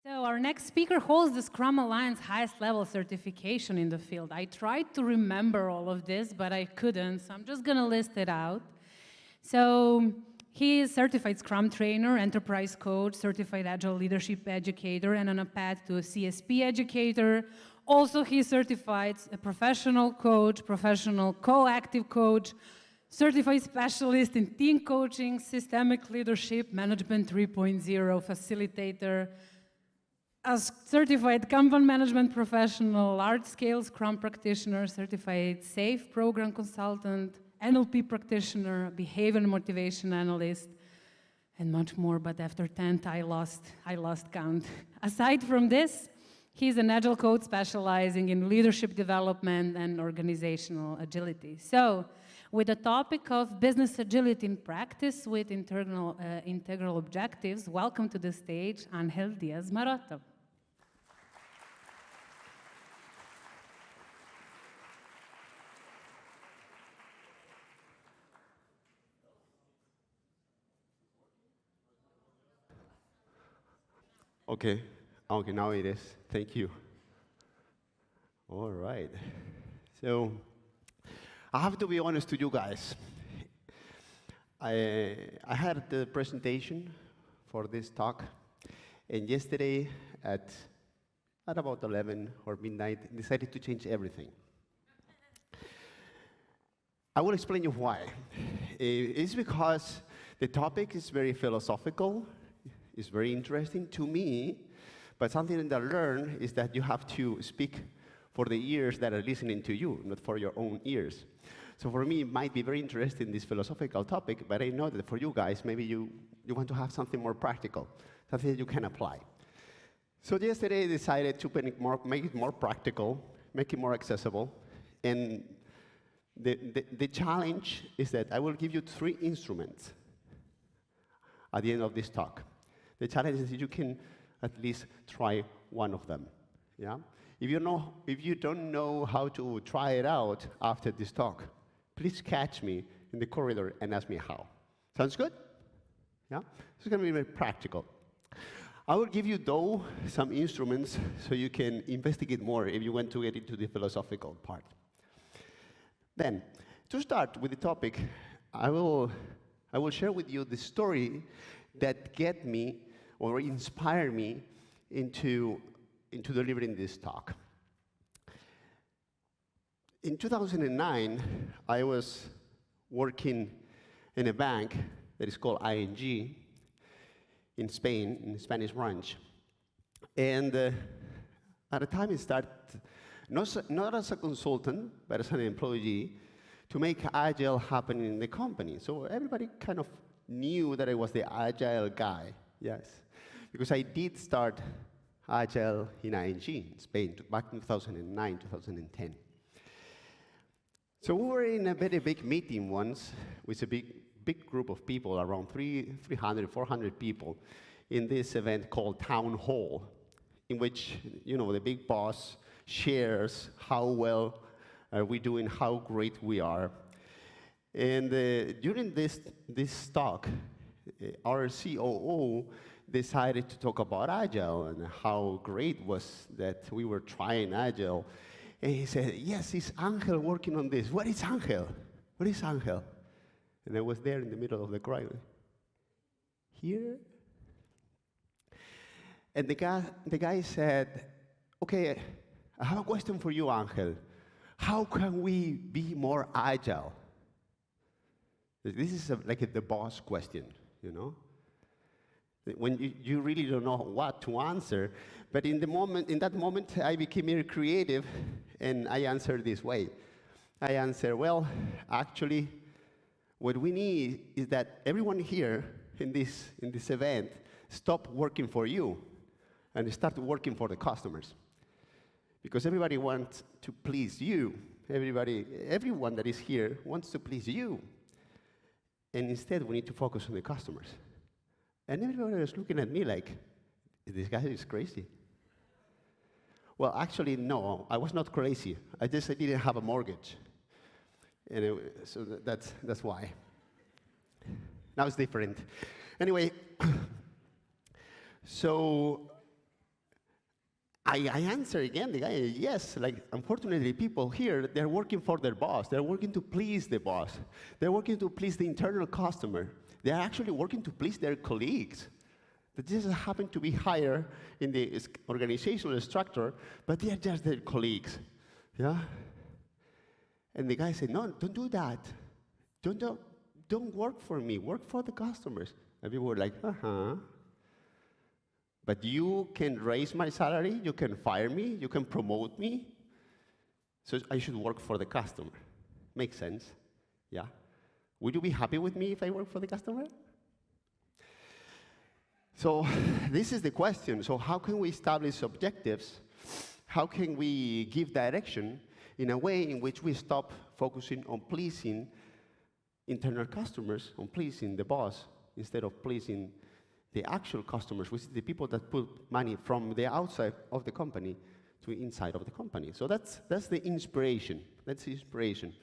So our next speaker holds the Scrum Alliance highest level certification in the field. I tried to remember all of this, but I couldn't, so I'm just gonna list it out. So he is certified Scrum trainer, enterprise coach, certified Agile leadership educator, and on a path to a CSP educator. Also, he's certified a professional coach, professional co-active coach, certified specialist in team coaching, systemic leadership, management 3.0 facilitator, a certified Kanban management professional, large-scale Scrum practitioner, certified SAFe program consultant, NLP practitioner, behavior and motivation analyst, and much more, but after 10th, I lost count. Aside from this, he's an Agile coach specializing in leadership development and organizational agility. So, with the topic of business agility in practice with integral objectives, welcome to the stage, Angel Diaz Maroto. Okay, now it is. Thank you. All right. So, I have to be honest to you guys. I had the presentation for this talk, and yesterday at about 11 or midnight, decided to change everything. I will explain you why. It's because the topic is very philosophical. It's very interesting to me, but something that I learned is that you have to speak for the ears that are listening to you, not for your own ears. So for me, it might be very interesting, this philosophical topic, but I know that for you guys, maybe you want to have something more practical, something that you can apply. So yesterday I decided to make it more practical, make it more accessible, and the challenge is that I will give you 3 instruments at the end of this talk. The challenge is that you can at least try one of them. Yeah? If you don't know how to try it out after this talk, please catch me in the corridor and ask me how. Sounds good? Yeah? It's going to be very practical. I will give you, though, some instruments so you can investigate more if you want to get into the philosophical part. Then, to start with the topic, I will share with you the story that get me or inspired me into delivering this talk. In 2009, I was working in a bank that is called ING in Spain, in the Spanish branch. And at the time I started, not as a consultant, but as an employee, to make Agile happen in the company. So everybody kind of knew that I was the Agile guy, yes. Because I did start Agile in ING, in Spain, back in 2009, 2010. So we were in a very big meeting once with a big group of people, around 300, 400 people, in this event called Town Hall, in which, the big boss shares how well are we doing, how great we are. And during this talk, our COO decided to talk about Agile and how great was that we were trying Agile. And he said, yes, is Angel working on this? What is Angel? What is Angel? And I was there in the middle of the crowd. Here? And the guy said, okay, I have a question for you, Angel. How can we be more agile? This is like the boss question, when you really don't know what to answer. But in that moment, I became very creative, and I answered this way. I answered, well, actually, what we need is that everyone here in this event stop working for you and start working for the customers. Because everybody wants to please you. Everyone that is here wants to please you. And instead, we need to focus on the customers. And everybody was looking at me like, this guy is crazy. Well, actually, no, I was not crazy. I didn't have a mortgage. And so that's why. Now it's different. Anyway, so I answer again, the guy, yes, like, unfortunately, people here, they're working for their boss. They're working to please the boss. They're working to please the internal customer. They're actually working to please their colleagues. That just happen to be higher in the organizational structure, but they are just their colleagues. Yeah? And the guy said, no, don't do that. Don't work for me. Work for the customers. And people were like, uh-huh. But you can raise my salary, you can fire me, you can promote me, so I should work for the customer. Makes sense, yeah? Would you be happy with me if I work for the customer? So this is the question. So how can we establish objectives? How can we give direction in a way in which we stop focusing on pleasing internal customers, on pleasing the boss, instead of pleasing the actual customers, which is the people that put money from the outside of the company to inside of the company. So that's the inspiration. That's the inspiration.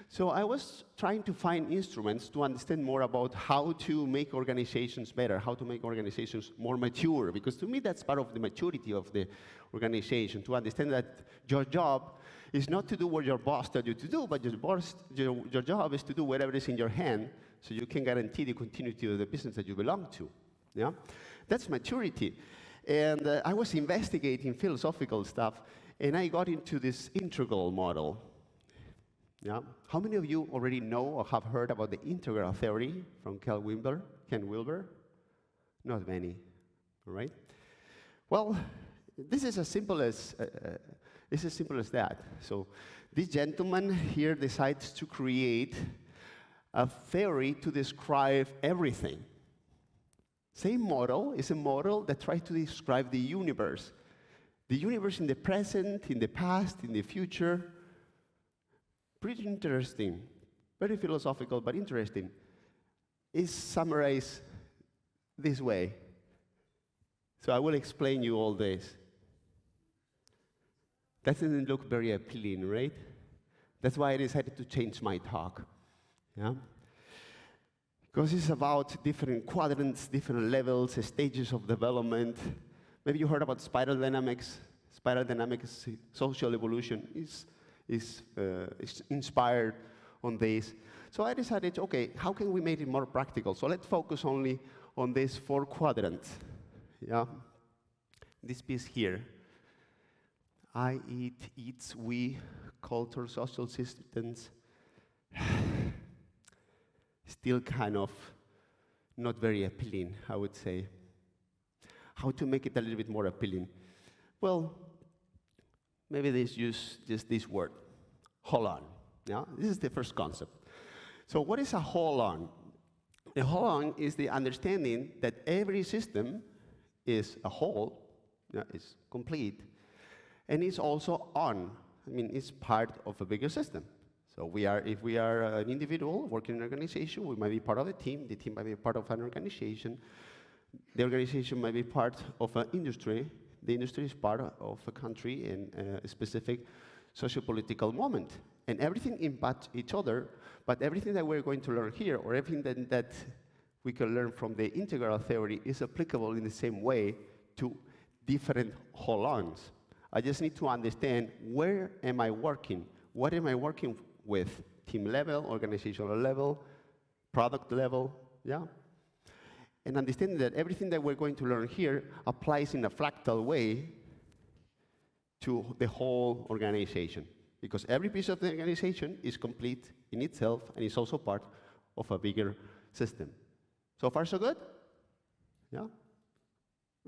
So I was trying to find instruments to understand more about how to make organizations better, how to make organizations more mature, because to me that's part of the maturity of the organization, to understand that your job is not to do what your boss tells you to do, but your job is to do whatever is in your hand so you can guarantee the continuity of the business that you belong to. Yeah? That's maturity. And I was investigating philosophical stuff, and I got into this integral model. Yeah? How many of you already know or have heard about the integral theory from Ken Wilber? Not many, all right? Well, this is as simple as that. So this gentleman here decides to create a theory to describe everything. Same model is a model that tries to describe the universe. The universe in the present, in the past, in the future. Pretty interesting. Very philosophical, but interesting. Is summarized this way. So I will explain you all this. Doesn't look very appealing, right? That's why I decided to change my talk. Yeah? Because it's about different quadrants, different levels, stages of development. Maybe you heard about spiral dynamics. Spiral dynamics, social evolution is inspired on this. So I decided, okay, how can we make it more practical? So let's focus only on these 4 quadrants. Yeah? This piece here. I eat, eats, we, culture, social systems. Still kind of not very appealing, I would say. How to make it a little bit more appealing? Well, maybe let's use just this word, hold on. Yeah? This is the first concept. So what is a hold on? A hold on is the understanding that every system is a whole, yeah, is complete, and it's also on. I mean, it's part of a bigger system. So if we are an individual working in an organization, we might be part of a team. The team might be part of an organization. The organization might be part of an industry. The industry is part of a country and a specific socio-political moment. And everything impacts each other, but everything that we're going to learn here, or everything that we can learn from the integral theory, is applicable in the same way to different hold-ons. I just need to understand, where am I working? What am I working with? Team level, organizational level, product level, yeah? And understanding that everything that we're going to learn here applies in a fractal way to the whole organization. Because every piece of the organization is complete in itself and is also part of a bigger system. So far, so good? Yeah?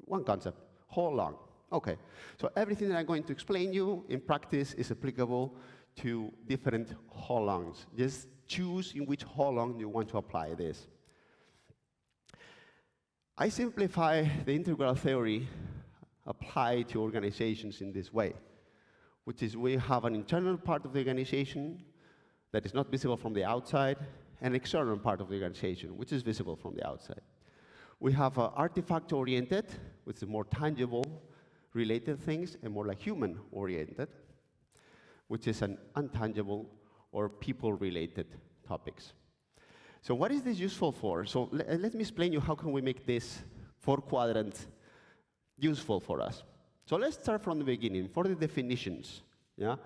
One concept, hold on. Okay, so everything that I'm going to explain you in practice is applicable to different hold-ons. Just choose in which hold-on you want to apply this. I simplify the integral theory applied to organizations in this way, which is we have an internal part of the organization that is not visible from the outside, and an external part of the organization, which is visible from the outside. We have artifact-oriented, which is more tangible, related things, and more like human-oriented, which is an intangible or people-related topics. So what is this useful for? So let me explain you how can we make this 4 quadrants useful for us. So let's start from the beginning, for the definitions, yeah?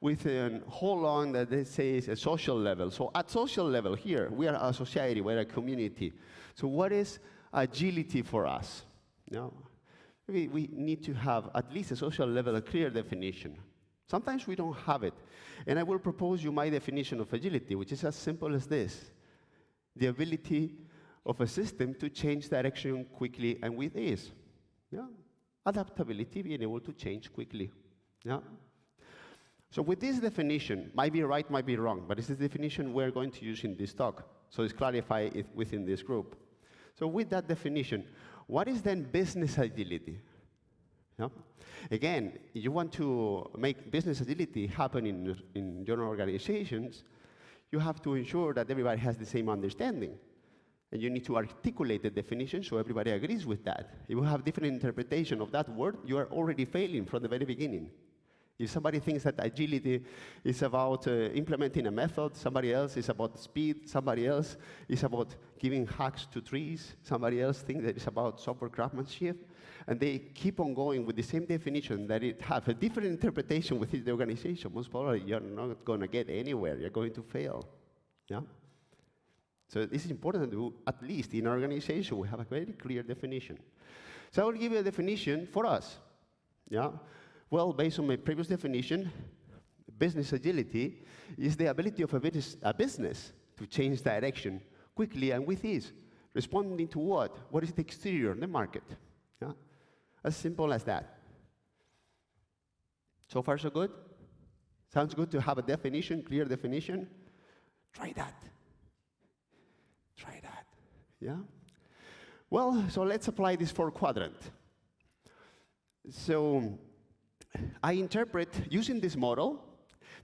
With a whole on that they say is a social level. So at social level here, we are a society, we're a community. So what is agility for us? You know, we need to have at least a social level, a clear definition. Sometimes we don't have it. And I will propose you my definition of agility, which is as simple as this: the ability of a system to change direction quickly and with ease. Yeah? Adaptability, being able to change quickly. Yeah? So with this definition, might be right, might be wrong, but it's the definition we're going to use in this talk. So it's clarify it within this group. So with that definition, what is then business agility? Yeah? Again, if you want to make business agility happen in your organizations, you have to ensure that everybody has the same understanding. And you need to articulate the definition so everybody agrees with that. If you have different interpretation of that word, you are already failing from the very beginning. If somebody thinks that agility is about implementing a method, somebody else is about speed, somebody else is about giving hacks to trees, somebody else thinks that it's about software craftsmanship, and they keep on going with the same definition that it have a different interpretation within the organization, most probably you're not going to get anywhere. You're going to fail. Yeah? So this is important to, at least in our organization, we have a very clear definition. So I will give you a definition for us. Yeah? Well, based on my previous definition, business agility is the ability of a business to change direction quickly and with ease, responding to what? What is the exterior, the market? Yeah? As simple as that. So far, so good? Sounds good to have a definition, clear definition? Try that. Try that. Yeah? Well, so let's apply this 4-quadrant. So I interpret using this model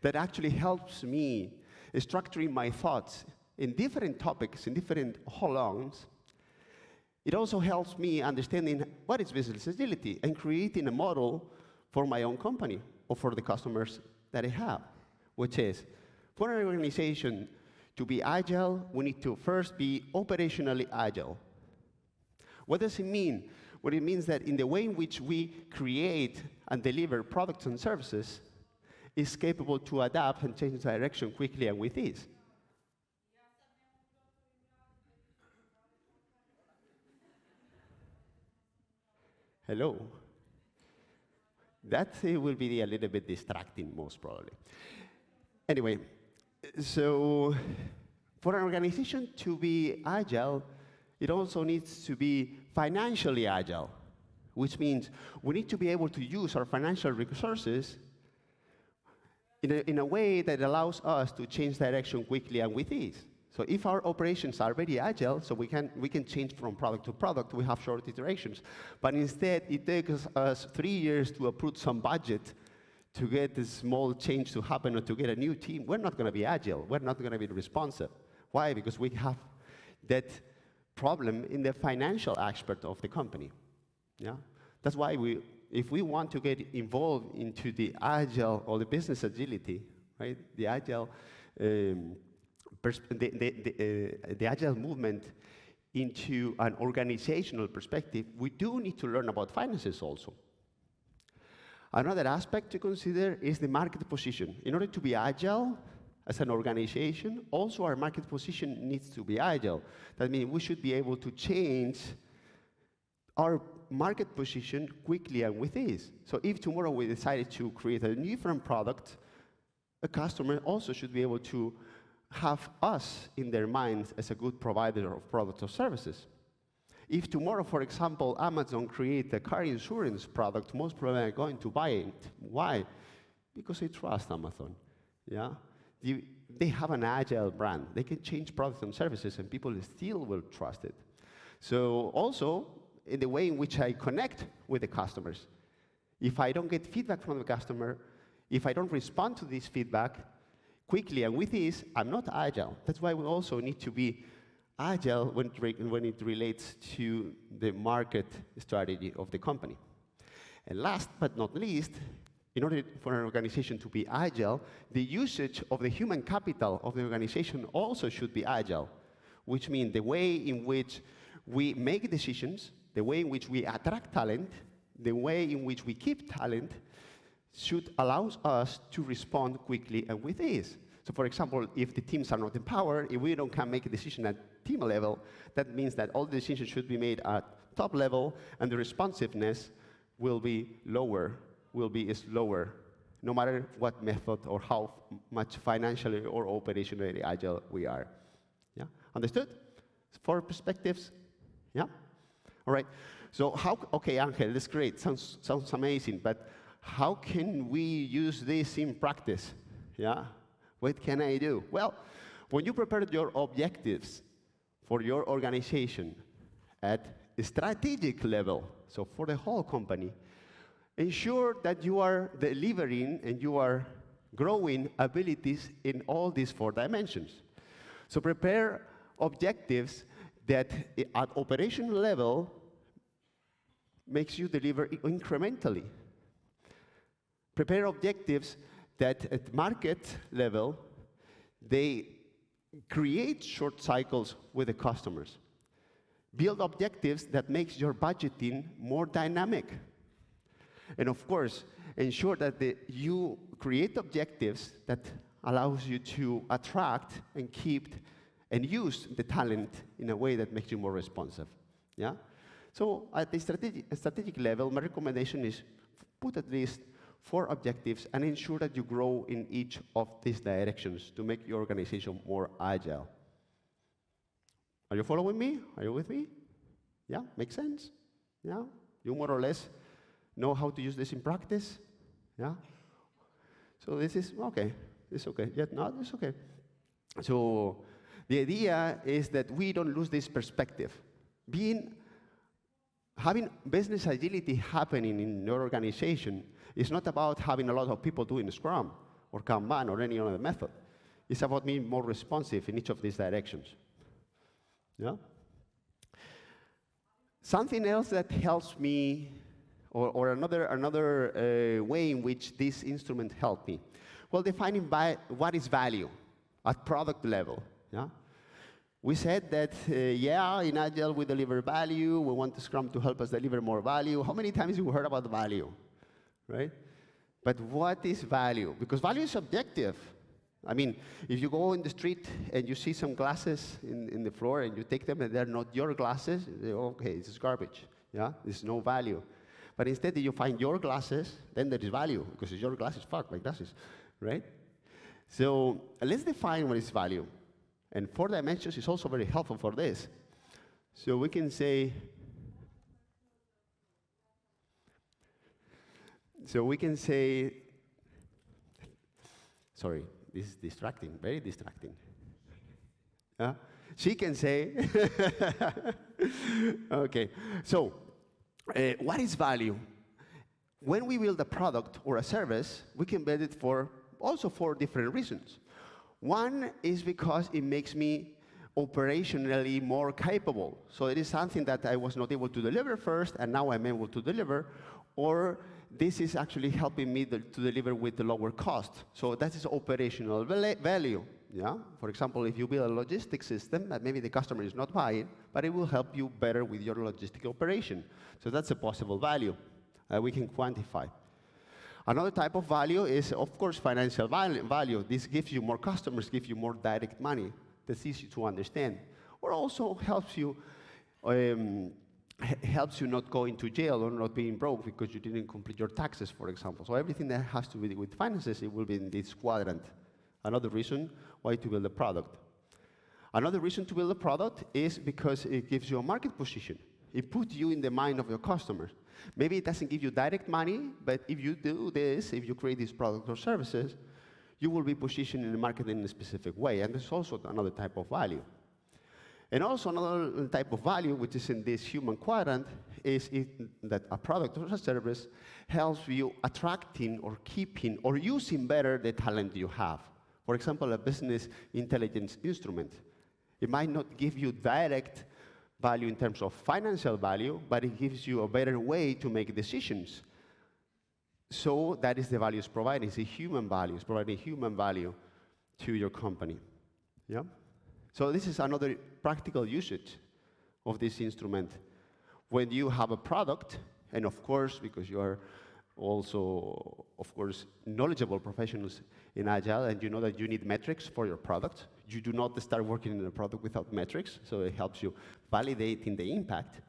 that actually helps me structuring my thoughts in different topics, in different holongs. It also helps me understanding what is business agility and creating a model for my own company or for the customers that I have, which is for an organization to be agile, we need to first be operationally agile. What does it mean? Well, it means that in the way in which we create and deliver products and services is capable to adapt and change direction quickly and with ease. Hello? That will be a little bit distracting, most probably. Anyway, so for an organization to be agile, it also needs to be financially agile, which means we need to be able to use our financial resources in a way that allows us to change direction quickly and with ease. So if our operations are very agile, so we can change from product to product, we have short iterations. But instead, it takes us 3 years to approve some budget to get this small change to happen or to get a new team. We're not going to be agile. We're not going to be responsive. Why? Because we have that problem in the financial aspect of the company. Yeah? That's why if we want to get involved into the agile or the business agility, right? The agile, the agile movement into an organizational perspective, we do need to learn about finances also. Another aspect to consider is the market position. In order to be agile as an organization, also our market position needs to be agile. That means we should be able to change our market position quickly and with ease. So if tomorrow we decided to create a different product, a customer also should be able to have us in their minds as a good provider of products or services. If tomorrow, for example, Amazon create a car insurance product, most probably are going to buy it. Why? Because they trust Amazon. Yeah? They have an agile brand. They can change products and services, and people still will trust it. So also, in the way in which I connect with the customers, if I don't get feedback from the customer, if I don't respond to this feedback quickly and with ease, I'm not agile. That's why we also need to be agile when it relates to the market strategy of the company. And last but not least, in order for an organization to be agile, the usage of the human capital of the organization also should be agile, which means the way in which we make decisions, the way in which we attract talent, the way in which we keep talent should allow us to respond quickly and with ease. So for example, if the teams are not empowered, if we can't make a decision at team level, that means that all the decisions should be made at top level, and the responsiveness will be lower, will be slower, no matter what method or how much financially or operationally agile we are. Yeah, understood? 4 perspectives? Yeah? All right. So how, okay, Angel, that's great, sounds amazing, but how can we use this in practice? Yeah? What can I do? Well, when you prepare your objectives for your organization at a strategic level, so for the whole company, ensure that you are delivering and you are growing abilities in all these 4 dimensions. So prepare objectives that at operational level makes you deliver incrementally. Prepare objectives that at market level, they create short cycles with the customers. Build objectives that makes your budgeting more dynamic. And of course, ensure that you create objectives that allows you to attract and keep and use the talent in a way that makes you more responsive. Yeah? So at the strategic level, my recommendation is put at least 4 objectives and ensure that you grow in each of these directions to make your organization more agile. Are you following me? Are you with me? Yeah, makes sense? Yeah? You more or less know how to use this in practice? Yeah? So this is, okay, it's okay. Yeah, no, it's okay. So the idea is that we don't lose this perspective. Having business agility happening in your organization is not about having a lot of people doing Scrum or Kanban or any other method. It's about being more responsive in each of these directions. Yeah? Something else that helps me, or another way in which this instrument helped me, well, defining what is value at product level. Yeah? We said that, yeah, in Agile we deliver value, we want the Scrum to help us deliver more value. How many times have you heard about value, right? But what is value? Because value is subjective. I mean, if you go in the street and you see some glasses in the floor and you take them and they're not your glasses, you say, okay, this is garbage, yeah? There's no value. But instead, if you find your glasses, then there is value, because it's your glasses, fuck, my glasses, right? So let's define what is value. And 4 dimensions is also very helpful for this. So we can say, sorry, this is distracting, very distracting. She can say, okay, so what is value? When we build a product or a service, we can build it for 4 different reasons. One is because it makes me operationally more capable. So it is something that I was not able to deliver first, and now I'm able to deliver, or this is actually helping me to deliver with the lower cost. So that is operational value. Yeah? For example, if you build a logistics system that maybe the customer is not buying, but it will help you better with your logistic operation. So that's a possible value we can quantify. Another type of value is, of course, financial value. This gives you more customers, gives you more direct money. That's easy to understand. Or also helps you not going to jail or not being broke because you didn't complete your taxes, for example. So everything that has to do with finances, it will be in this quadrant. Another reason why to build a product. Another reason to build a product is because it gives you a market position. It puts you in the mind of your customers. Maybe it doesn't give you direct money, but if you do this, if you create these products or services, you will be positioned in the market in a specific way, and there's also another type of value. And also another type of value, which is in this human quadrant, is that a product or a service helps you attracting or keeping or using better the talent you have. For example, a business intelligence instrument. It might not give you direct value in terms of financial value, but it gives you a better way to make decisions. So that is the value it's providing. It's a human value. It's providing human value to your company. Yeah? So this is another practical usage of this instrument. When you have a product And of course, because you are also, of course, knowledgeable professionals in Agile, and you know that you need metrics for your product. You do not start working in a product without metrics, so it helps you validating the impact.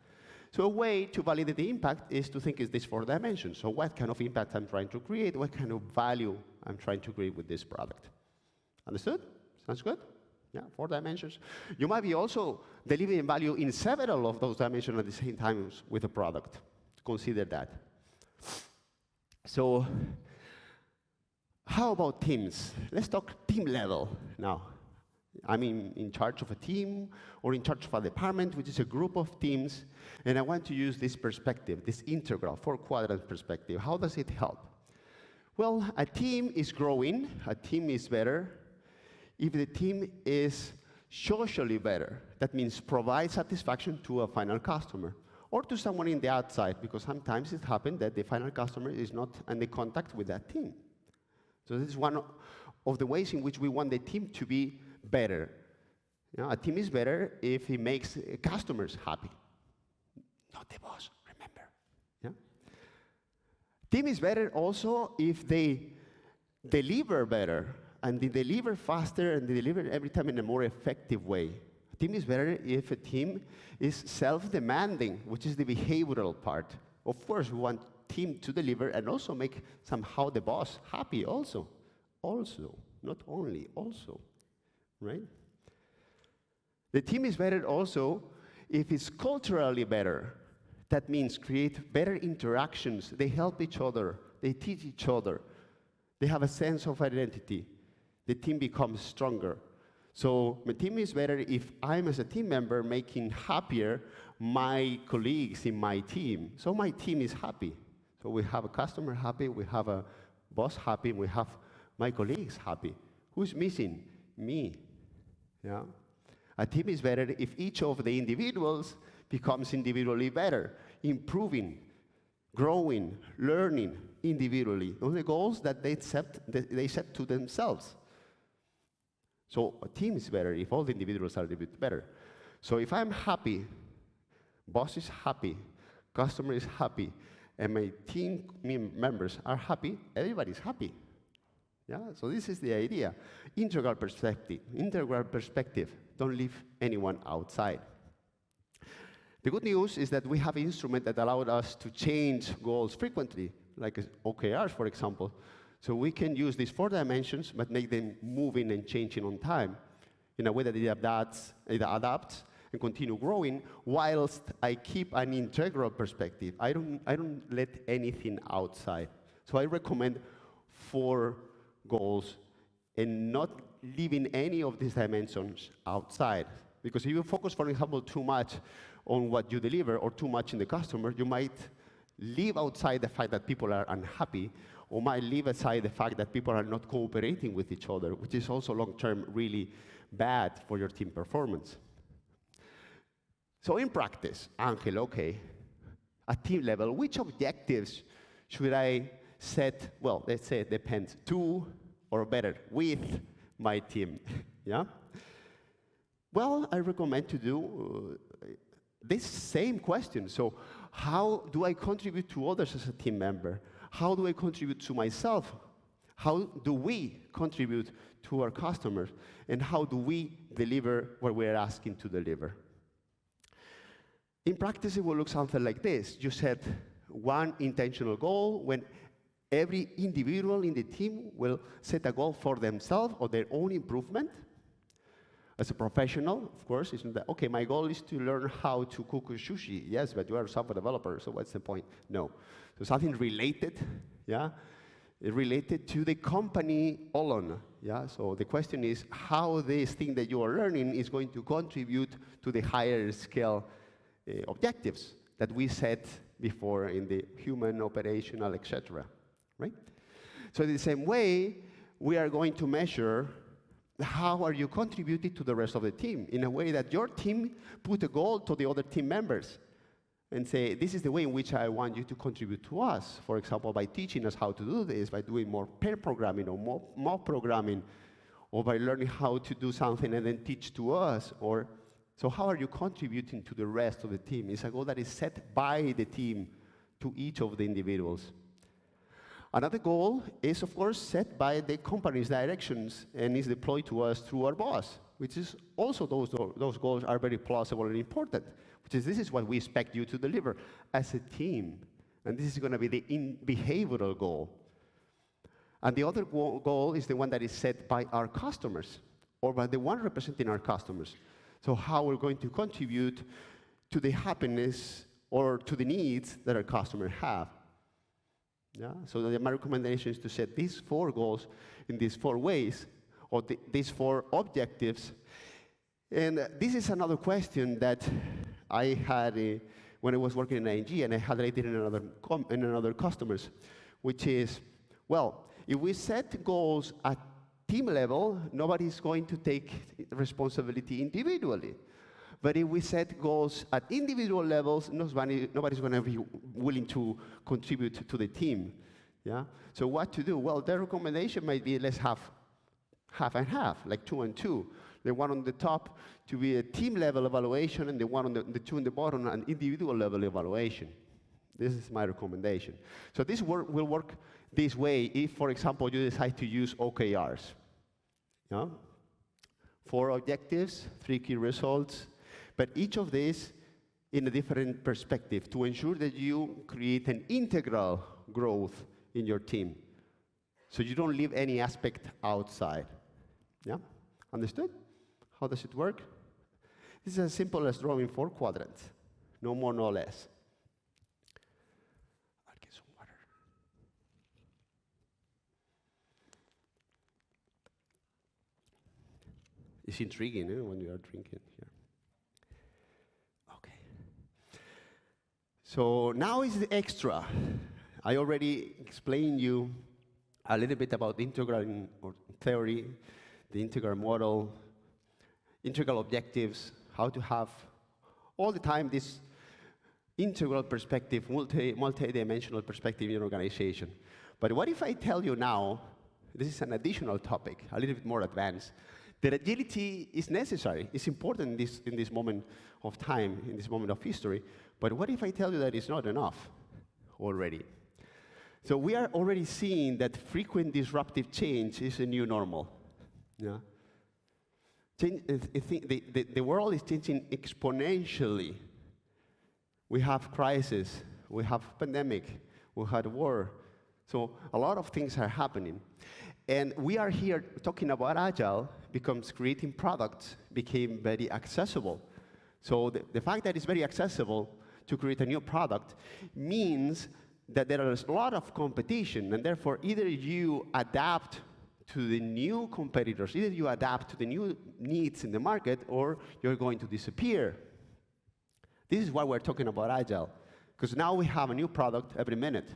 So a way to validate the impact is to think, is this 4 dimensions? So what kind of impact I'm trying to create? What kind of value I'm trying to create with this product? Understood? Sounds good? Yeah, 4 dimensions. You might be also delivering value in several of those dimensions at the same time with a product. Consider that. So how about teams? Let's talk team level now. I'm in charge of a team or in charge of a department, which is a group of teams, and I want to use this perspective, this integral 4-quadrant perspective. How does it help? Well, a team is growing, a team is better if the team is socially better. That means provide satisfaction to a final customer or to someone in the outside, because sometimes it happens that the final customer is not in the contact with that team. So this is one of the ways in which we want the team to be better. You know, a team is better if it makes customers happy, not the boss, remember. Yeah? Team is better also if they deliver better, and they deliver faster, and they deliver every time in a more effective way. A team is better if a team is self-demanding, which is the behavioral part. Of course, we want team to deliver and also make somehow the boss happy also. Also, not only, also, right? The team is better also if it's culturally better. That means create better interactions. They help each other. They teach each other. They have a sense of identity. The team becomes stronger. So my team is better if I'm, as a team member, making happier my colleagues in my team. So my team is happy. So we have a customer happy, we have a boss happy, we have my colleagues happy. Who's missing? Me. Yeah? A team is better if each of the individuals becomes individually better, improving, growing, learning individually on the goals that they set to themselves. So a team is better if all the individuals are a bit better. So if I'm happy, boss is happy, customer is happy, and my team members are happy, everybody's happy. Yeah, so this is the idea. Integral perspective. Integral perspective. Don't leave anyone outside. The good news is that we have instruments that allow us to change goals frequently, like OKRs, for example. So we can use these 4 dimensions, but make them moving and changing on time in a way that it adapts and continue growing, whilst I keep an integral perspective. I don't let anything outside. So I recommend 4 goals and not leaving any of these dimensions outside. Because if you focus, for example, too much on what you deliver or too much in the customer, you might leave outside the fact that people are unhappy, or might leave aside the fact that people are not cooperating with each other, which is also long-term really bad for your team performance. So in practice, Angel, okay, at team level, which objectives should I set? Well, let's say it depends, to, or better, with my team, yeah? Well, I recommend to do this same question. So how do I contribute to others as a team member? How do I contribute to myself? How do we contribute to our customers? And how do we deliver what we're asking to deliver? In practice, it will look something like this. You set one intentional goal when every individual in the team will set a goal for themselves or their own improvement. As a professional, of course, it's not that, okay, my goal is to learn how to cook sushi. Yes, but you are a software developer, so what's the point? No. So something related, yeah? Related to the company alone, yeah? So the question is how this thing that you are learning is going to contribute to the higher scale objectives that we set before in the human, operational, etc., right? So in the same way, we are going to measure how are you contributing to the rest of the team in a way that your team put a goal to the other team members and say, this is the way in which I want you to contribute to us. For example, by teaching us how to do this, by doing more pair programming or more mock programming, or by learning how to do something and then teach to us. Or so how are you contributing to the rest of the team? It's a goal that is set by the team to each of the individuals. Another goal is, of course, set by the company's directions and is deployed to us through our boss, which is also those goals are very plausible and important, which is this is what we expect you to deliver as a team. And this is going to be the behavioral goal. And the other goal is the one that is set by our customers, or by the one representing our customers. So how we're going to contribute to the happiness or to the needs that our customers have. Yeah? So my recommendation is to set these 4 goals in these 4 ways, or these 4 objectives. And this is another question that I had when I was working in ING, and I had later in another customers, which is, well, if we set goals at team level, nobody's going to take responsibility individually. But if we set goals at individual levels, nobody's going to be willing to contribute to the team. Yeah? So what to do? Well, the recommendation might be let's have half and half, like 2 and 2. The one on the top to be a team-level evaluation, and the one on the 2 on the bottom, an individual-level evaluation. This is my recommendation. So this will work this way if, for example, you decide to use OKRs. Yeah? 4 objectives, 3 key results, but each of these in a different perspective to ensure that you create an integral growth in your team. So you don't leave any aspect outside. Yeah? Understood? How does it work? This is as simple as drawing 4 quadrants. No more, no less. I'll get some water. It's intriguing when you are drinking here. Okay. So now is the extra. I already explained you a little bit about the integral theory, the integral model, integral objectives, how to have all the time this integral perspective, multi-dimensional perspective in your organization. But what if I tell you now, this is an additional topic, a little bit more advanced, that agility is necessary, it's important in this moment of time, in this moment of history, but what if I tell you that it's not enough already? So we are already seeing that frequent disruptive change is a new normal. Yeah? The world is changing exponentially. We have crisis, we have pandemic, we had war. So a lot of things are happening. And we are here talking about Agile because creating products became very accessible. So the fact that it's very accessible to create a new product means that there is a lot of competition, and therefore either you adapt to the new competitors, either you adapt to the new needs in the market, or you're going to disappear. This is why we're talking about Agile, because now we have a new product every minute.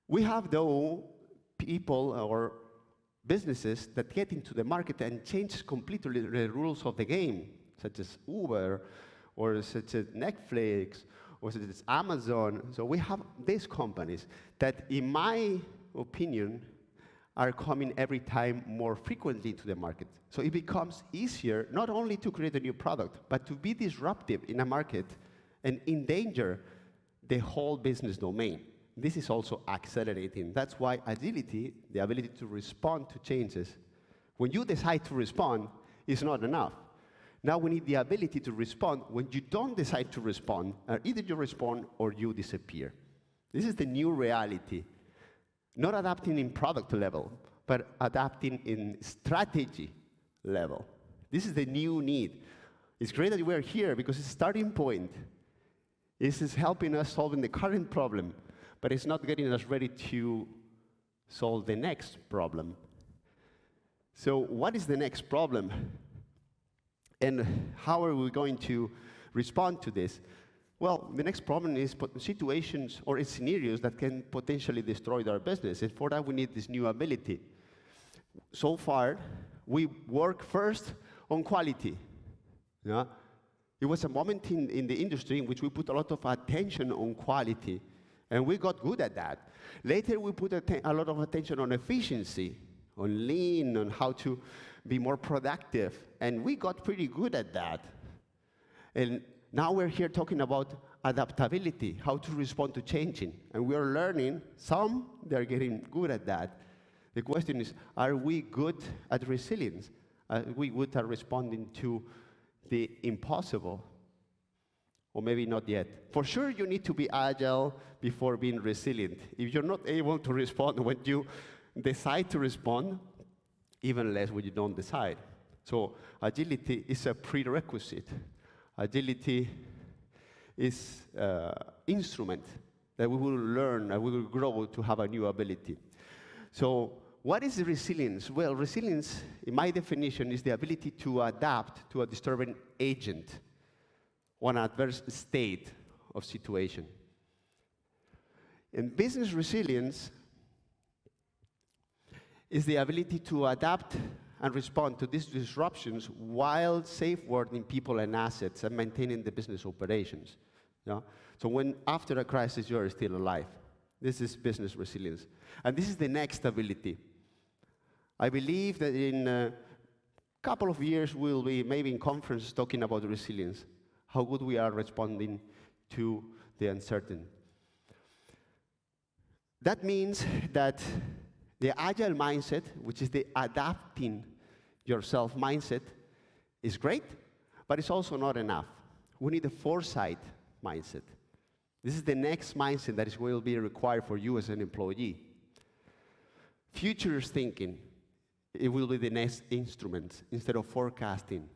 We have, though, people or businesses that get into the market and change completely the rules of the game, such as Uber, or such as Netflix, or such as Amazon. So we have these companies that, in my opinion, are coming every time more frequently to the market. So it becomes easier not only to create a new product, but to be disruptive in a market and endanger the whole business domain. This is also accelerating. That's why agility, the ability to respond to changes, when you decide to respond, is not enough. Now we need the ability to respond when you don't decide to respond, or either you respond or you disappear. This is the new reality. Not adapting in product level, but adapting in strategy level. This is the new need. It's great that we're here because it's a starting point. This is helping us solving the current problem, but it's not getting us ready to solve the next problem. So what is the next problem? And how are we going to respond to this? Well, the next problem is situations or scenarios that can potentially destroy our business. And for that, we need this new ability. So far, we work first on quality. Yeah? It was a moment in the industry in which we put a lot of attention on quality, and we got good at that. Later, we put a lot of attention on efficiency, on lean, on how to be more productive, and we got pretty good at that. And now we're here talking about adaptability, how to respond to changing. And we are learning, some, they're getting good at that. The question is, are we good at resilience? Are we good at responding to the impossible? Or maybe not yet. For sure, you need to be agile before being resilient. If you're not able to respond when you decide to respond, even less when you don't decide. So agility is a prerequisite. Agility is an instrument that we will learn and we will grow to have a new ability. So what is resilience? Well, resilience, in my definition, is the ability to adapt to a disturbing agent or an adverse state of situation. And business resilience is the ability to adapt and respond to these disruptions while safeguarding people and assets and maintaining the business operations. Yeah? So when after a crisis you are still alive. This is business resilience. And this is the next ability. I believe that in a couple of years we'll be maybe in conference talking about resilience, how good we are responding to the uncertain. That means that the agile mindset, which is the adapting yourself mindset, is great, but it's also not enough. We need a foresight mindset. This is the next mindset that will be required for you as an employee. Futures thinking, it will be the next instrument instead of forecasting.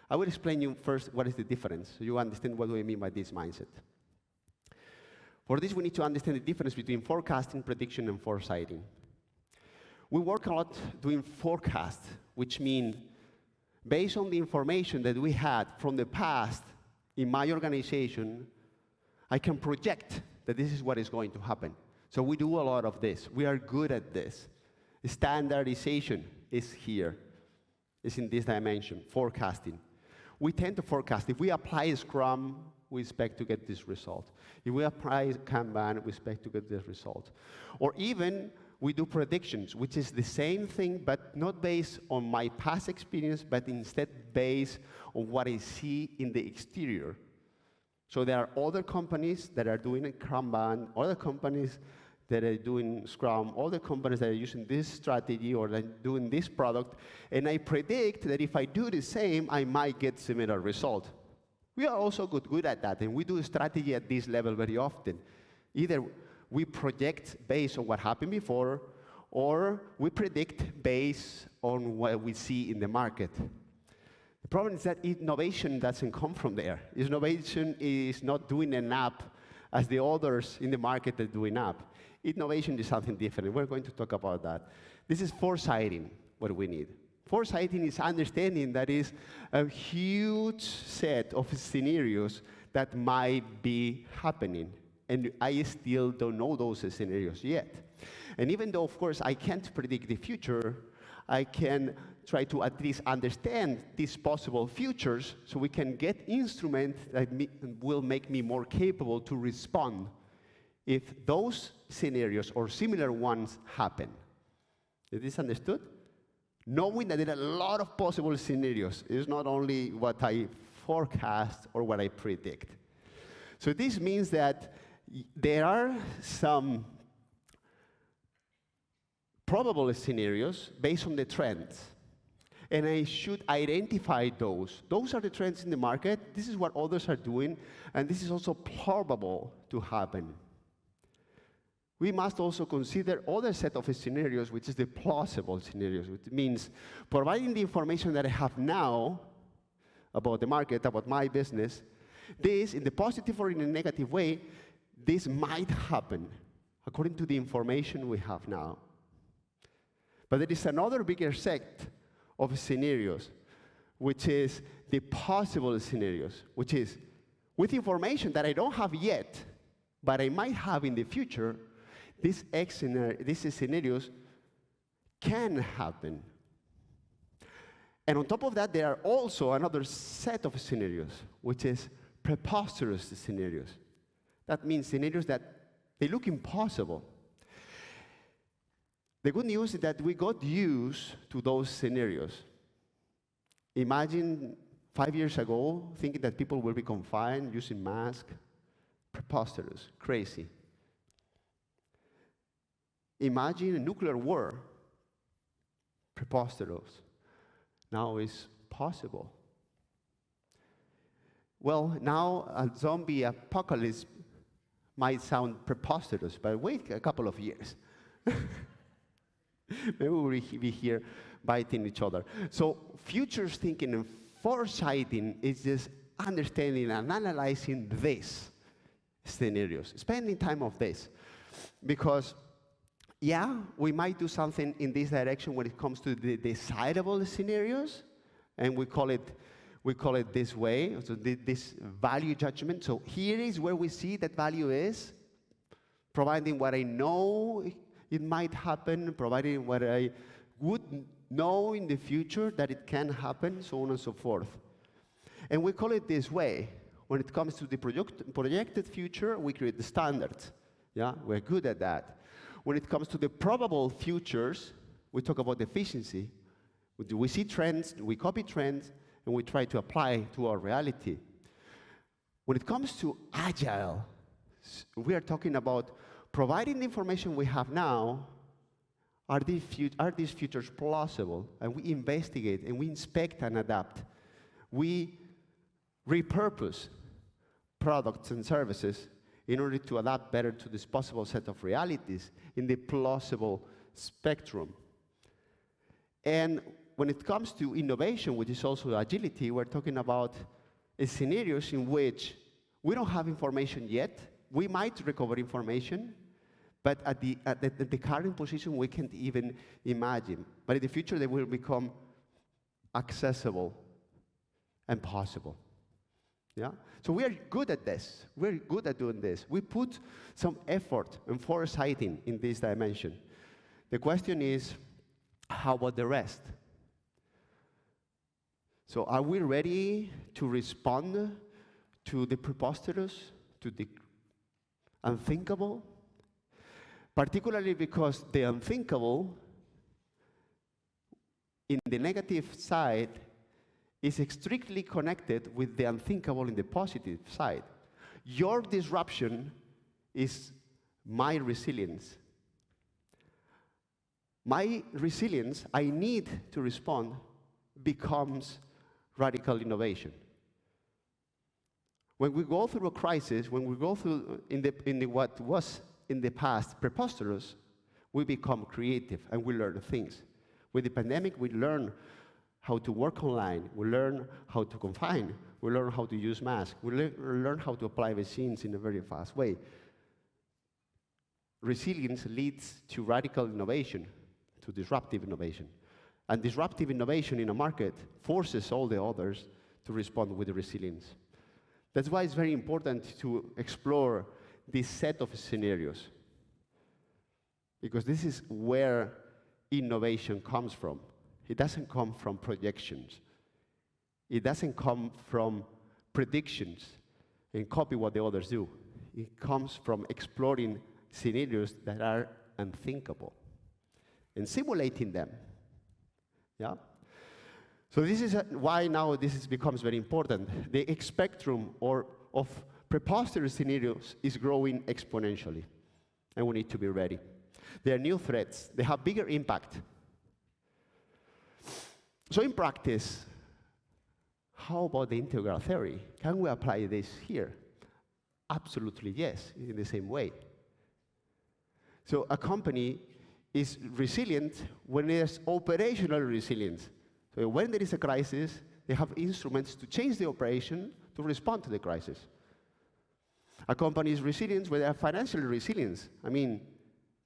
I will explain you first what is the difference, so you understand what do I mean by this mindset. For this, we need to understand the difference between forecasting, prediction, and foresighting. We work a lot doing forecasts, which mean based on the information that we had from the past in my organization, I can project that this is what is going to happen. So we do a lot of this. We are good at this. Standardization is here. It's in this dimension, forecasting. We tend to forecast. If we apply Scrum, we expect to get this result. If we apply Kanban, we expect to get this result. Or even we do predictions, which is the same thing, but not based on my past experience, but instead based on what I see in the exterior. So there are other companies that are doing a Kanban, other companies that are doing Scrum, other companies that are using this strategy or that are doing this product, and I predict that if I do the same, I might get similar result. We are also good at that, and we do strategy at this level very often. Either we project based on what happened before, or we predict based on what we see in the market. The problem is that innovation doesn't come from there. Innovation is not doing an app as the others in the market are doing app. Innovation is something different. We're going to talk about that. This is foresighting, what we need. Foresighting is understanding that is a huge set of scenarios that might be happening. And I still don't know those scenarios yet. And even though, of course, I can't predict the future, I can try to at least understand these possible futures so we can get instruments that will make me more capable to respond if those scenarios or similar ones happen. Is this understood? Knowing that there are a lot of possible scenarios is not only what I forecast or what I predict. So this means that there are some probable scenarios based on the trends. And I should identify those. Those are the trends in the market. This is what others are doing. And this is also probable to happen. We must also consider other set of scenarios, which is the plausible scenarios, which means providing the information that I have now about the market, about my business, this, in the positive or in a negative way, this might happen according to the information we have now. But there is another bigger set of scenarios, which is the possible scenarios, which is with information that I don't have yet, but I might have in the future, these scenarios can happen. And on top of that, there are also another set of scenarios, which is preposterous scenarios. That means scenarios that they look impossible. The good news is that we got used to those scenarios. Imagine 5 years ago, thinking that people will be confined using masks, preposterous, crazy. Imagine a nuclear war, preposterous. Now it's possible. Well, now a zombie apocalypse might sound preposterous, but wait a couple of years. Maybe we'll be here biting each other. So futures thinking and foresighting is just understanding and analyzing these scenarios, spending time of this. Because, yeah, we might do something in this direction when it comes to the desirable scenarios, and we call it this way, so this value judgment. So here is where we see that value is, providing what I know it might happen, providing what I would know in the future that it can happen, so on and so forth. And we call it this way. When it comes to the projected future, we create the standards. Yeah, we're good at that. When it comes to the probable futures, we talk about efficiency. We see trends, we copy trends, and we try to apply to our reality. When it comes to Agile, we are talking about providing the information we have now. Are these futures plausible? And we investigate, and we inspect and adapt. We repurpose products and services in order to adapt better to this possible set of realities in the plausible spectrum. And when it comes to innovation, which is also agility, we're talking about scenarios in which we don't have information yet. We might recover information, but at the current position, we can't even imagine. But in the future, they will become accessible and possible. Yeah? So we are good at this. We're good at doing this. We put some effort and foresighting in this dimension. The question is, how about the rest? So are we ready to respond to the preposterous, to the unthinkable? Particularly because the unthinkable, in the negative side, is strictly connected with the unthinkable in the positive side. Your disruption is my resilience. My resilience, I need to respond, becomes radical innovation. When we go through a crisis, when we go through in the what was in the past preposterous, we become creative and we learn things. With the pandemic, we learn how to work online, we learn how to confine, we learn how to use masks, we learn how to apply vaccines in a very fast way. Resilience leads to radical innovation, to disruptive innovation. And disruptive innovation in a market forces all the others to respond with resilience. That's why it's very important to explore this set of scenarios, because this is where innovation comes from. It doesn't come from projections. It doesn't come from predictions and copy what the others do. It comes from exploring scenarios that are unthinkable and simulating them. Yeah? So this is why now this becomes very important. The spectrum of preposterous scenarios is growing exponentially, and we need to be ready. There are new threats. They have bigger impact. So in practice, how about the integral theory? Can we apply this here? Absolutely yes, in the same way. So a company is resilient when there's operational resilience. So when there is a crisis, they have instruments to change the operation to respond to the crisis. A company is resilient when they have financial resilience. I mean,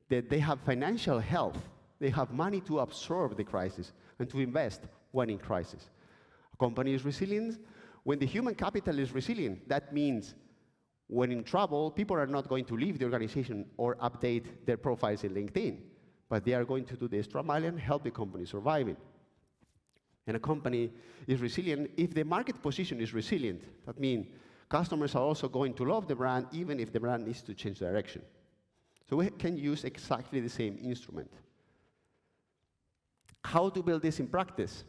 they have financial health. They have money to absorb the crisis and to invest when in crisis. A company is resilient when the human capital is resilient. That means when in trouble, people are not going to leave the organization or update their profiles in LinkedIn, but they are going to do the extra mile and help the company surviving. And a company is resilient if the market position is resilient. That means customers are also going to love the brand even if the brand needs to change direction. So we can use exactly the same instrument. How to build this in practice?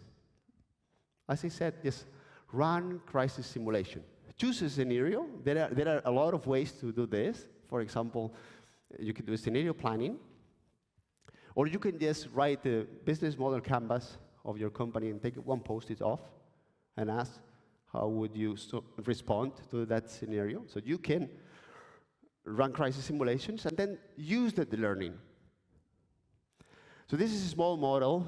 As I said, just run crisis simulation. Choose a scenario. There are a lot of ways to do this. For example, you can do scenario planning, or you can just write the business model canvas of your company and take one post-it off and ask, how would you respond to that scenario? So you can run crisis simulations and then use that learning. So this is a small model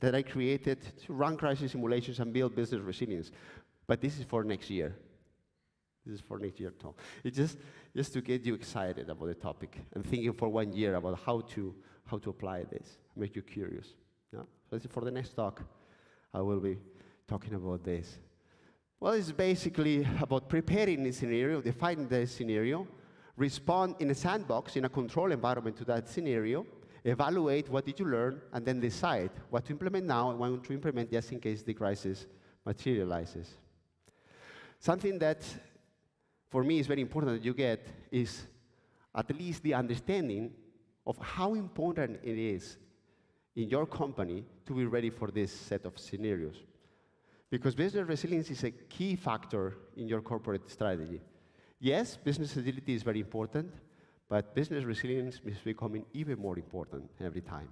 that I created to run crisis simulations and build business resilience. But this is for next year. This is for next year, Tom. It's just to get you excited about the topic and thinking for 1 year about how to apply this, make you curious. Yeah? So for the next talk, I will be talking about this. Well, it's basically about preparing a scenario, defining the scenario, respond in a sandbox, in a control environment to that scenario, evaluate what did you learn, and then decide what to implement now and what to implement just in case the crisis materializes. Something that, for me, is very important that you get is at least the understanding of how important it is in your company to be ready for this set of scenarios. Because business resilience is a key factor in your corporate strategy. Yes, business agility is very important, but business resilience is becoming even more important every time.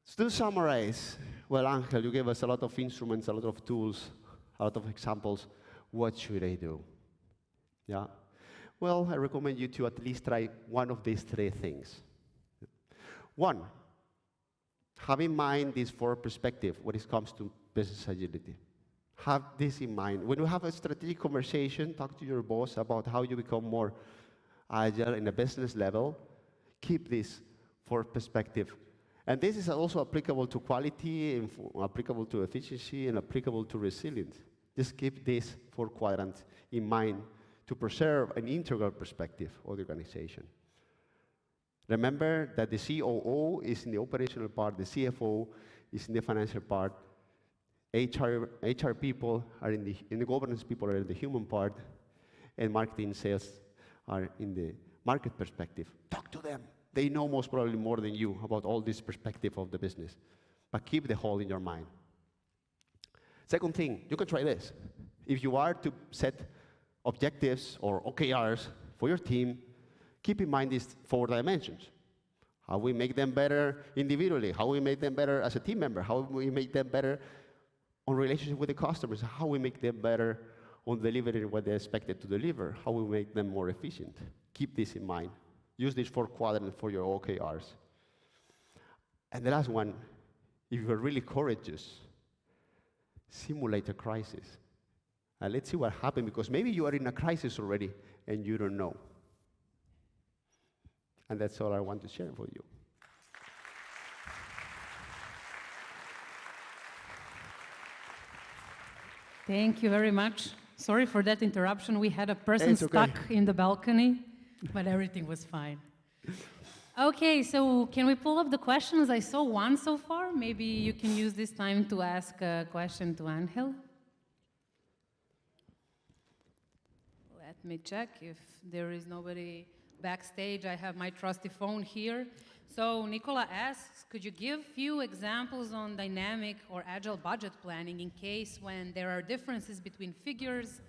So to summarize, well, Angel, you gave us a lot of instruments, a lot of tools, a lot of examples. What should I do? Yeah? Well, I recommend you to at least try one of these 3 things. 1, have in mind this 4 perspective when it comes to business agility. Have this in mind. When you have a strategic conversation, talk to your boss about how you become more agile in a business level. Keep this 4 perspective. And this is also applicable to quality, and applicable to efficiency, and applicable to resilience. Just keep these 4 quadrants in mind to preserve an integral perspective of the organization. Remember that the COO is in the operational part, the CFO is in the financial part, HR people are in the governance people are in the human part, and marketing sales are in the market perspective. Talk to them. They know most probably more than you about all this perspective of the business. But keep the whole in your mind. Second thing, you can try this. If you are to set objectives or OKRs for your team, keep in mind these 4 dimensions. How we make them better individually, how we make them better as a team member, how we make them better on relationship with the customers, how we make them better on delivering what they're expected to deliver, how we make them more efficient. Keep this in mind. Use these 4 quadrants for your OKRs. And the last one, if you're really courageous, simulate a crisis. And let's see what happens, because maybe you are in a crisis already and you don't know. And that's all I want to share for you. Thank you very much. Sorry for that interruption. We had a person It's okay. stuck in the balcony, but everything was fine. Okay, so can we pull up the questions? I saw one so far. Maybe you can use this time to ask a question to Angel. Let me check if there is nobody backstage. I have my trusty phone here. So Nicola asks, could you give few examples on dynamic or agile budget planning in case when there are differences between figures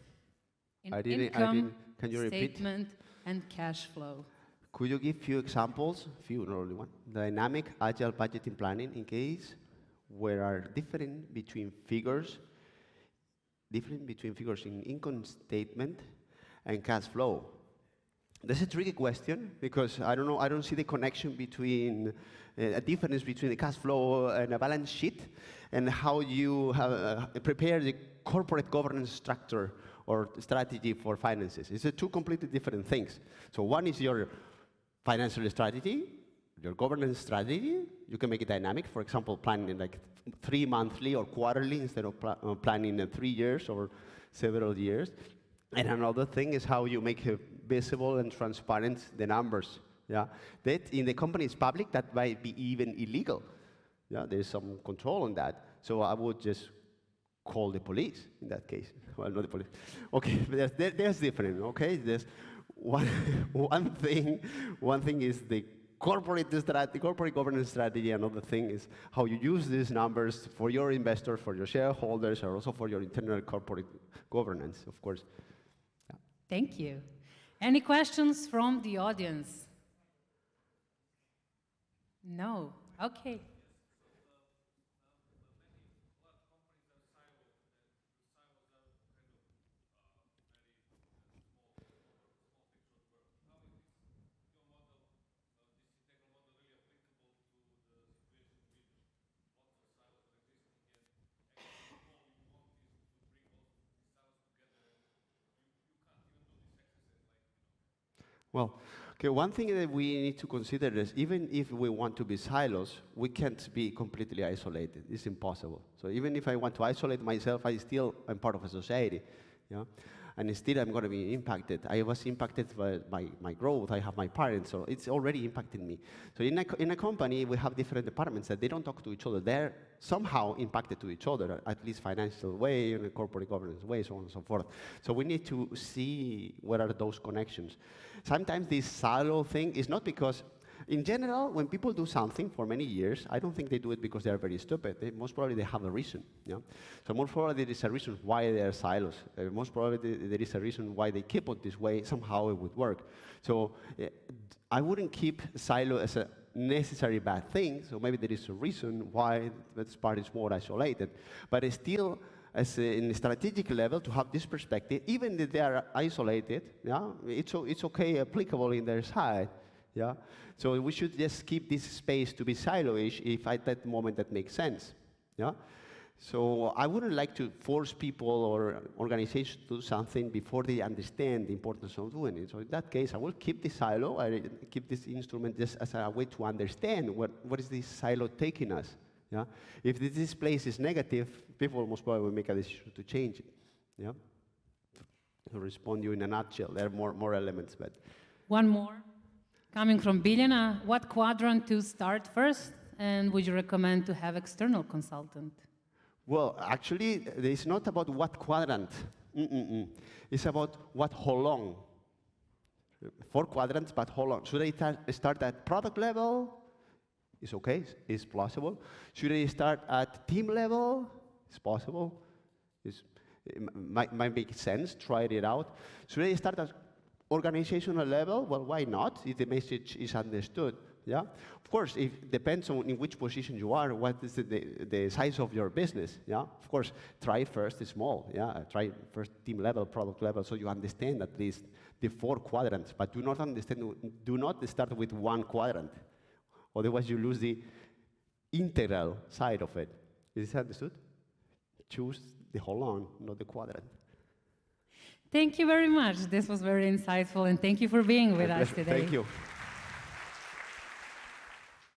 in income, Can you repeat? statement, and cash flow? Could you give few examples, few, not only one, dynamic agile budgeting planning in case where are different between figures in income statement and cash flow? That's a tricky question because I don't see the connection between a difference between the cash flow and a balance sheet and how you have prepare the corporate governance structure or strategy for finances. It's 2 completely different things. So one is your financial strategy, your governance strategy. You can make it dynamic. For example, planning like 3 monthly or quarterly instead of planning in 3 years or several years. And another thing is how you make visible and transparent the numbers. Yeah, that in the company is public, that might be even illegal. Yeah, there's some control on that. So I would just call the police in that case. Well, not the police. Okay, but there's different. Okay, there's one thing is the corporate governance strategy. Another thing is how you use these numbers for your investors, for your shareholders, or also for your internal corporate governance, of course. Yeah. Thank you. Any questions from the audience? No. Okay. Well, okay, one thing that we need to consider is even if we want to be silos, we can't be completely isolated. It's impossible. So even if I want to isolate myself, I still am part of a society. Yeah? And still I'm going to be impacted. I was impacted by my growth. I have my parents, so it's already impacted me. So in a company, we have different departments that they don't talk to each other. They're somehow impacted to each other, at least financial way, in a corporate governance way, so on and so forth. So we need to see what are those connections. Sometimes this silo thing is not because, in general, when people do something for many years, I don't think they do it because they are very stupid. Most probably they have a reason. Yeah? So most probably there is a reason why they are silos. Most probably there is a reason why they keep it this way. Somehow it would work. So I wouldn't keep silo as a necessary bad thing. So maybe there is a reason why this part is more isolated. But it's still, as in a strategic level, to have this perspective, even if they are isolated, yeah, it's okay, applicable in their side. Yeah? So we should just keep this space to be silo-ish if at that moment that makes sense. Yeah? So I wouldn't like to force people or organizations to do something before they understand the importance of doing it. So in that case, I will keep the silo, I keep this instrument just as a way to understand what is this silo taking us. Yeah? If this place is negative, people most probably will make a decision to change it. Yeah? To respond to you in a nutshell, there are more elements, but... One more. Coming from Biljana, what quadrant to start first? And would you recommend to have external consultant? Well, actually, it's not about what quadrant. It's about how long. 4 quadrants, but how long? Should I start at product level? It's okay, it's possible. Should I start at team level? It's possible. It might make sense, try it out. Should I start at organizational level? Well, why not, if the message is understood? Yeah? Of course, it depends on in which position you are, what is the size of your business. Yeah? Of course, try first small. Yeah? Try first team level, product level, so you understand at least the 4 quadrants, but do not start with 1 quadrant. Otherwise, you lose the integral side of it. Is this understood? Choose the whole long, not the quadrant. Thank you very much. This was very insightful, and thank you for being with us today. Thank you.